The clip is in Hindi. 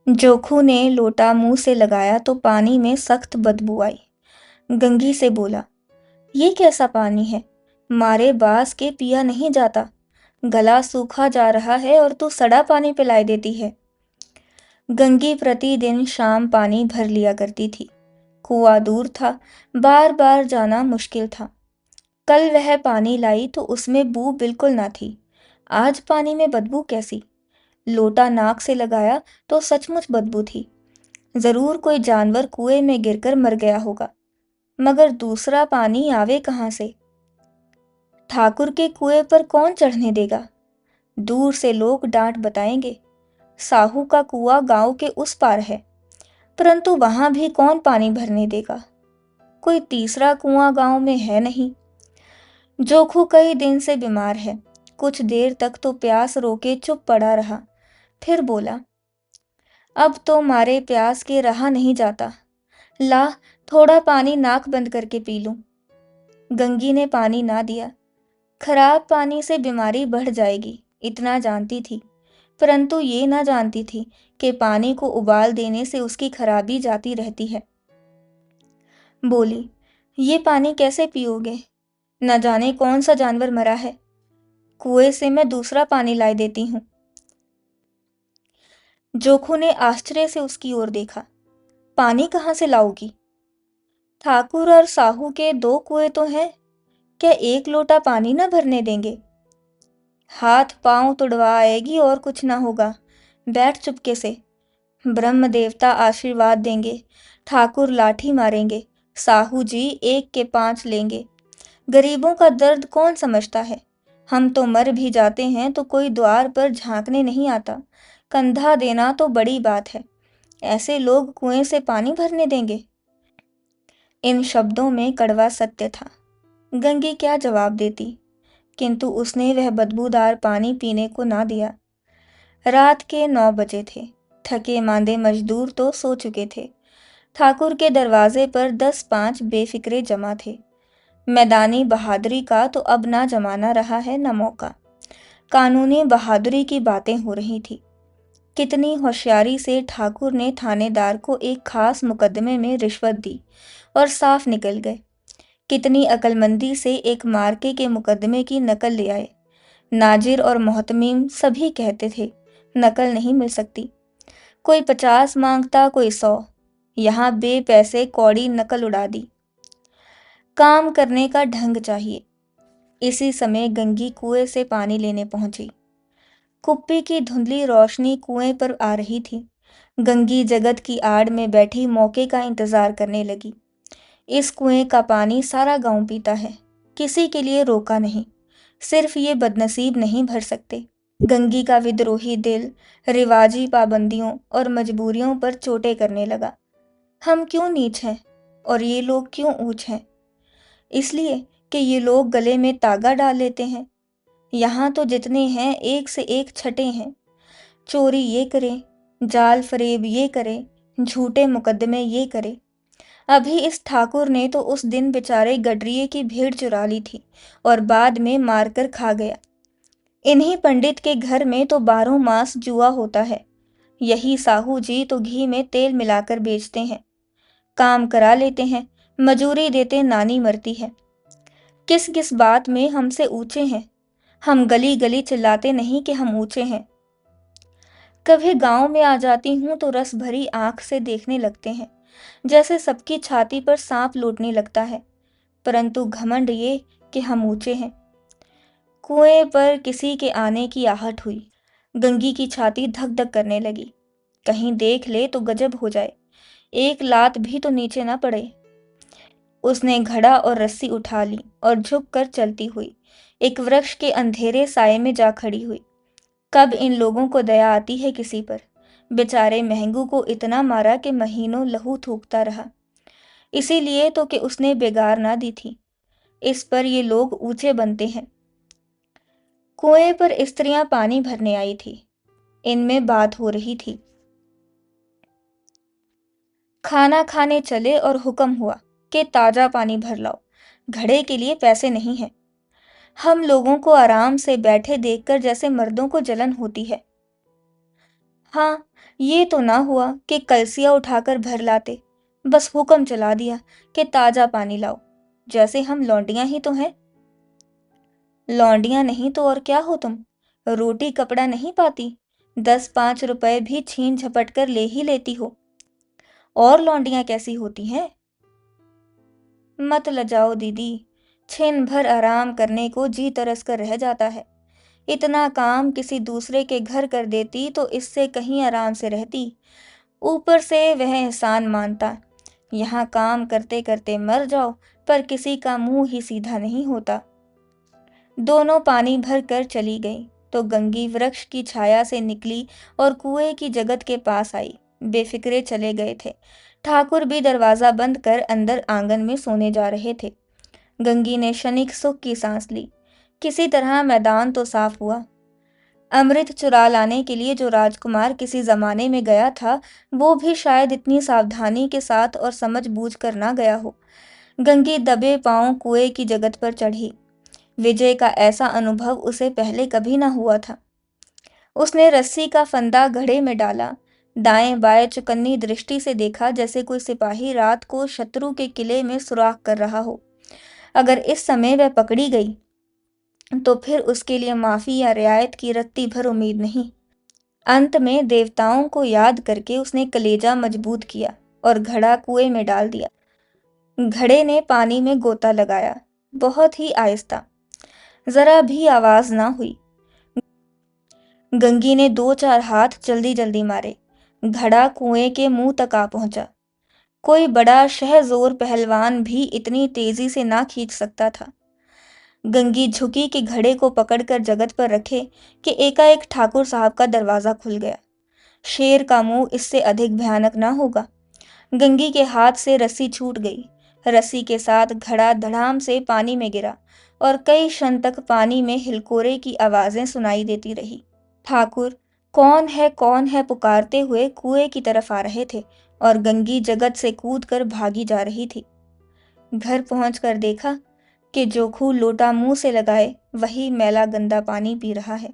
जोखू ने लोटा मुंह से लगाया तो पानी में सख्त बदबू आई। गंगी से बोला, ये कैसा पानी है? मारे बास के पिया नहीं जाता। गला सूखा जा रहा है और तू सड़ा पानी पिलाई देती है। गंगी प्रतिदिन शाम पानी भर लिया करती थी। कुआं दूर था, बार बार जाना मुश्किल था। कल वह पानी लाई तो उसमें बू बिल्कुल ना थी। आज पानी में बदबू कैसी? लोटा नाक से लगाया तो सचमुच बदबू थी। जरूर कोई जानवर कुएं में गिरकर मर गया होगा। मगर दूसरा पानी आवे कहाँ से? ठाकुर के कुएं पर कौन चढ़ने देगा? दूर से लोग डांट बताएंगे। साहू का कुआं गांव के उस पार है, परंतु वहां भी कौन पानी भरने देगा? कोई तीसरा कुआं गांव में है नहीं। जोखू कई दिन से बीमार है। कुछ देर तक तो प्यास रोके चुप पड़ा रहा। फिर बोला, अब तो मारे प्यास के रहा नहीं जाता। ला, थोड़ा पानी नाक बंद करके पी लूं। गंगी ने पानी ना दिया। खराब पानी से बीमारी बढ़ जाएगी, इतना जानती थी, परंतु ये ना जानती थी कि पानी को उबाल देने से उसकी खराबी जाती रहती है। बोली, ये पानी कैसे पियोगे? न जाने कौन सा जानवर मरा है। कुएं से मैं दूसरा पानी ला देती हूँ। जोखू ने आश्चर्य से उसकी ओर देखा। पानी कहाँ से लाओगी? ठाकुर और साहू के दो कुएं तो हैं, क्या एक लोटा पानी न भरने देंगे? हाथ पांव तुड़वा आएगी और कुछ ना होगा। बैठ चुपके से। ब्रह्म देवता आशीर्वाद देंगे। ठाकुर लाठी मारेंगे। साहू जी एक के पांच लेंगे। गरीबों का दर्द कौन समझता है? हम तो मर भी जाते हैं तो कोई द्वार पर झांकने नहीं आता। कंधा देना तो बड़ी बात है। ऐसे लोग कुएं से पानी भरने देंगे? इन शब्दों में कड़वा सत्य था। गंगी क्या जवाब देती, किंतु उसने वह बदबूदार पानी पीने को ना दिया। रात के 9 बजे थे। थके मांदे मजदूर तो सो चुके थे। ठाकुर के दरवाजे पर 10-5 बेफिक्रे जमा थे। मैदानी बहादुरी का तो अब ना जमाना रहा है न मौका। कानूनी बहादुरी की बातें हो रही थी। कितनी होशियारी से ठाकुर ने थानेदार को एक खास मुकदमे में रिश्वत दी और साफ निकल गए। कितनी अकलमंदी से एक मार्के के मुकदमे की नकल ले आए। नाजिर और मोहतमीम सभी कहते थे, नकल नहीं मिल सकती। कोई 50 मांगता, कोई 100। यहाँ बे पैसे कौड़ी नकल उड़ा दी। काम करने का ढंग चाहिए। इसी समय गंगी कुएं से पानी लेने पहुंची। कुप्पी की धुंधली रोशनी कुएं पर आ रही थी। गंगी जगत की आड़ में बैठी मौके का इंतजार करने लगी। इस कुएं का पानी सारा गांव पीता है, किसी के लिए रोका नहीं। सिर्फ ये बदनसीब नहीं भर सकते। गंगी का विद्रोही दिल रिवाजी पाबंदियों और मजबूरियों पर चोटें करने लगा। हम क्यों नीच हैं और ये लोग क्यों ऊंच हैं? इसलिए कि ये लोग गले में तागा डाल लेते हैं। यहाँ तो जितने हैं एक से एक छठे हैं। चोरी ये करे, जाल फरेब ये करे, झूठे मुकदमे ये करे। अभी इस ठाकुर ने तो उस दिन बेचारे गडरिये की भेड़ चुरा ली थी और बाद में मारकर खा गया। इन्हीं पंडित के घर में तो 12 मास जुआ होता है। यही साहू जी तो घी में तेल मिलाकर बेचते हैं। काम करा लेते हैं, मजूरी देते नानी मरती है। किस किस बात में हमसे ऊंचे हैं। हम गली गली चिल्लाते नहीं कि हम ऊंचे हैं। कभी गांव में आ जाती हूँ तो रस भरी आंख से देखने लगते हैं, जैसे सबकी छाती पर सांप लौटने लगता है। परंतु घमंड ये कि हम ऊंचे हैं। कुएं पर किसी के आने की आहट हुई। गंगी की छाती धक धक करने लगी। कहीं देख ले तो गजब हो जाए, एक लात भी तो नीचे न पड़े। उसने घड़ा और रस्सी उठा ली और झुक कर चलती हुई एक वृक्ष के अंधेरे साये में जा खड़ी हुई। कब इन लोगों को दया आती है किसी पर। बेचारे महंगू को इतना मारा कि महीनों लहू थूकता रहा। इसीलिए तो कि उसने बेगार ना दी थी। इस पर ये लोग ऊंचे बनते हैं। कुएं पर स्त्रियां पानी भरने आई थी। इनमें बात हो रही थी। खाना खाने चले और हुक्म हुआ कि ताजा पानी भर लाओ, घड़े के लिए पैसे नहीं हैं। हम लोगों को आराम से बैठे देखकर जैसे मर्दों को जलन होती है। हाँ, ये तो ना हुआ कि कलसिया उठाकर भर लाते, बस हुक्म चला दिया कि ताजा पानी लाओ, जैसे हम लौंडियां ही तो हैं। लौंडियां नहीं तो और क्या हो तुम? रोटी कपड़ा नहीं पाती, 10-5 रुपए भी छीन झपट कर ले ही लेती हो। और लौंडियां कैसी होती हैं? मत लजाओ दीदी, छिन भर आराम करने को जी तरस कर रह जाता है। इतना काम किसी दूसरे के घर कर देती तो इससे कहीं आराम से रहती। ऊपर से वह एहसान मानता। यहाँ काम करते करते मर जाओ, पर किसी का मुंह ही सीधा नहीं होता। दोनों पानी भर कर चली गईं, तो गंगी वृक्ष की छाया से निकली और कुएं की जगत के पास आई। बेफिक्रे चले गए थे। ठाकुर भी दरवाजा बंद कर अंदर आंगन में सोने जा रहे थे। गंगी ने क्षणिक सुख की सांस ली। किसी तरह मैदान तो साफ हुआ। अमृत चुरा लाने के लिए जो राजकुमार किसी जमाने में गया था, वो भी शायद इतनी सावधानी के साथ और समझ बूझ कर ना गया हो। गंगी दबे पांव कुएं की जगत पर चढ़ी। विजय का ऐसा अनुभव उसे पहले कभी ना हुआ था। उसने रस्सी का फंदा घड़े में डाला, दाएं बाएं चौकन्नी दृष्टि से देखा, जैसे कोई सिपाही रात को शत्रु के किले में सुराख कर रहा हो। अगर इस समय वह पकड़ी गई तो फिर उसके लिए माफी या रियायत की रत्ती भर उम्मीद नहीं। अंत में देवताओं को याद करके उसने कलेजा मजबूत किया और घड़ा कुएं में डाल दिया। घड़े ने पानी में गोता लगाया, बहुत ही आहिस्ता, जरा भी आवाज ना हुई। गंगी ने 2-4 हाथ जल्दी जल्दी मारे। घड़ा कुएं के मुंह तक आ पहुंचा। कोई बड़ा शहजोर पहलवान भी इतनी तेजी से ना खींच सकता था। गंगी झुकी कि घड़े को पकड़कर जगत पर रखे कि एकाएक ठाकुर साहब का दरवाजा खुल गया। शेर का मुंह इससे अधिक भयानक ना होगा। गंगी के हाथ से रस्सी छूट गई। रस्सी के साथ घड़ा धड़ाम से पानी में गिरा और कई क्षण तक पानी में हिलकोरे की आवाजें सुनाई देती रही। ठाकुर कौन है पुकारते हुए कुएं की तरफ आ रहे थे और गंगी जगत से कूद कर भागी जा रही थी। घर पहुंचकर देखा कि जोखू लोटा मुंह से लगाए वही मैला गंदा पानी पी रहा है।